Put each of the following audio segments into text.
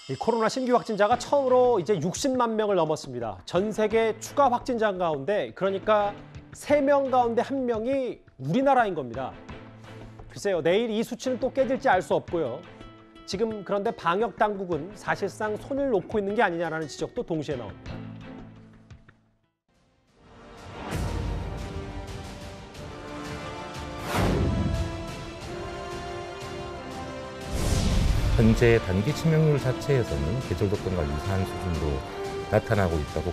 이 코로나 신규 확진자가 처음으로 이제 60만 명을 넘었습니다. 전 세계 추가 확진자 가운데 그러니까 3명 가운데 1명이 우리나라인 겁니다. 글쎄요, 내일 이 수치는 또 깨질지 알 수 없고요. 지금 그런데 방역 당국은 사실상 손을 놓고 있는 게 아니냐라는 지적도 동시에 나옵니다. 현재 단기 치명률 자체에서는 계절 독감과 유사한 수준으로 나타나고 있다고.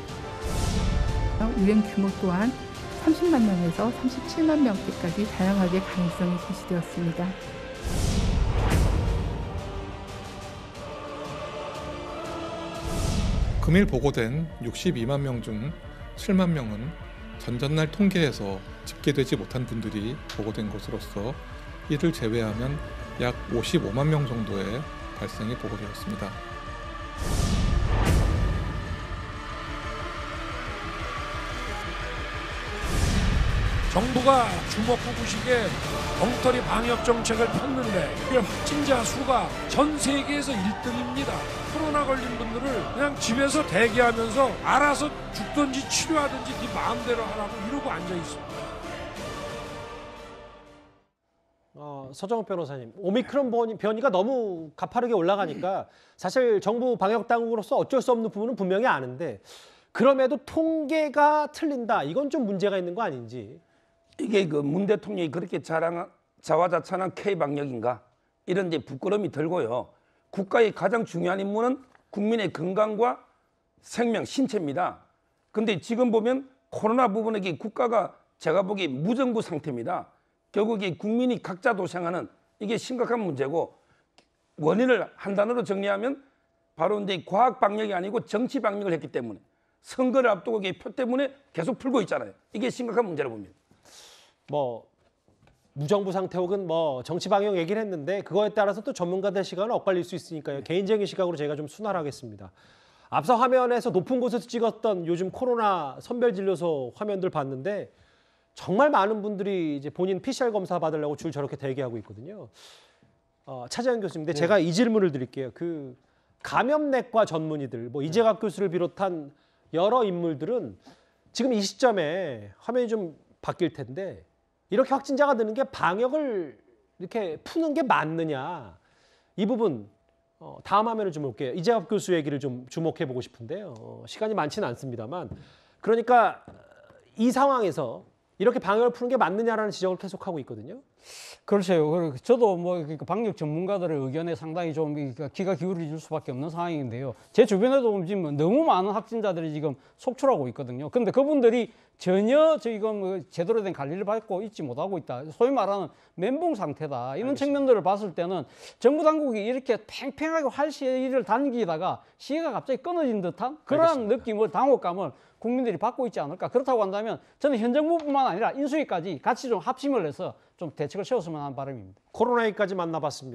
유행 규모 또한 30만 명에서 37만 명대까지 다양하게 가능성이 제시되었습니다. 금일 보고된 62만 명 중 7만 명은 전전날 통계에서 집계되지 못한 분들이 보고된 것으로서 이를 제외하면 약 55만 명 정도의 발생이 보고되었습니다. 정부가 주먹구구식의 엉터리 방역 정책을 폈는데 그 확진자 수가 전 세계에서 1등입니다. 코로나 걸린 분들을 그냥 집에서 대기하면서 알아서 죽든지 치료하든지 네 마음대로 하라고 이러고 앉아 있습니다. 서정욱 변호사님, 오미크론 변이가 너무 가파르게 올라가니까 사실 정부 방역 당국으로서 어쩔 수 없는 부분은 분명히 아는데 그럼에도 통계가 틀린다. 이건 좀 문제가 있는 거 아닌지. 이게 그 문 대통령이 그렇게 자화자찬한 K방역인가? 이런 이제 부끄러움이 들고요. 국가의 가장 중요한 임무는 국민의 건강과 생명, 신체입니다. 근데 지금 보면 코로나 부분에 국가가 제가 보기에 무정부 상태입니다. 결국 이 국민이 각자 도생하는 이게 심각한 문제고 원인을 한 단어로 정리하면 바로 이제 과학 방역이 아니고 정치 방역을 했기 때문에 선거를 앞두고 표 때문에 계속 풀고 있잖아요. 이게 심각한 문제라고 봅니다. 무정부 상태 혹은 정치 방역 얘기를 했는데 그거에 따라서 또 전문가들 시각은 엇갈릴 수 있으니까요. 개인적인 시각으로 제가 좀 순화하겠습니다. 앞서 화면에서 높은 곳에서 찍었던 요즘 코로나 선별진료소 화면들 봤는데 정말 많은 분들이 이제 본인 PCR 검사 받으려고 줄 저렇게 대기하고 있거든요. 차재현 교수님인데 제가 이 질문을 드릴게요. 그 감염내과 전문의들, 이재갑 교수를 비롯한 여러 인물들은 지금 이 시점에 화면이 좀 바뀔 텐데 이렇게 확진자가 드는 게 방역을 이렇게 푸는 게 맞느냐. 이 부분 다음 화면을 좀 볼게요. 이재갑 교수 얘기를 좀 주목해 보고 싶은데요. 시간이 많지는 않습니다만 그러니까 이 상황에서 이렇게 방역을 푸는 게 맞느냐라는 지적을 계속하고 있거든요. 그렇죠. 저도 방역 전문가들의 의견에 상당히 좀 귀가 기울여질 수밖에 없는 상황인데요. 제 주변에도 지금 너무 많은 확진자들이 지금 속출하고 있거든요. 그런데 그분들이 전혀 지금 제대로 된 관리를 받고 있지 못하고 있다. 소위 말하는 멘붕 상태다. 이런 측면들을 봤을 때는 정부 당국이 이렇게 팽팽하게 활시위를 당기다가 시기가 갑자기 끊어진 듯한 그러한 느낌을, 당혹감을 국민들이 받고 있지 않을까. 그렇다고 한다면 저는 현 정부뿐만 아니라 인수위까지 같이 좀 합심을 해서 좀 대책을 세웠으면 하는 바람입니다. 코로나19까지 만나봤습니다.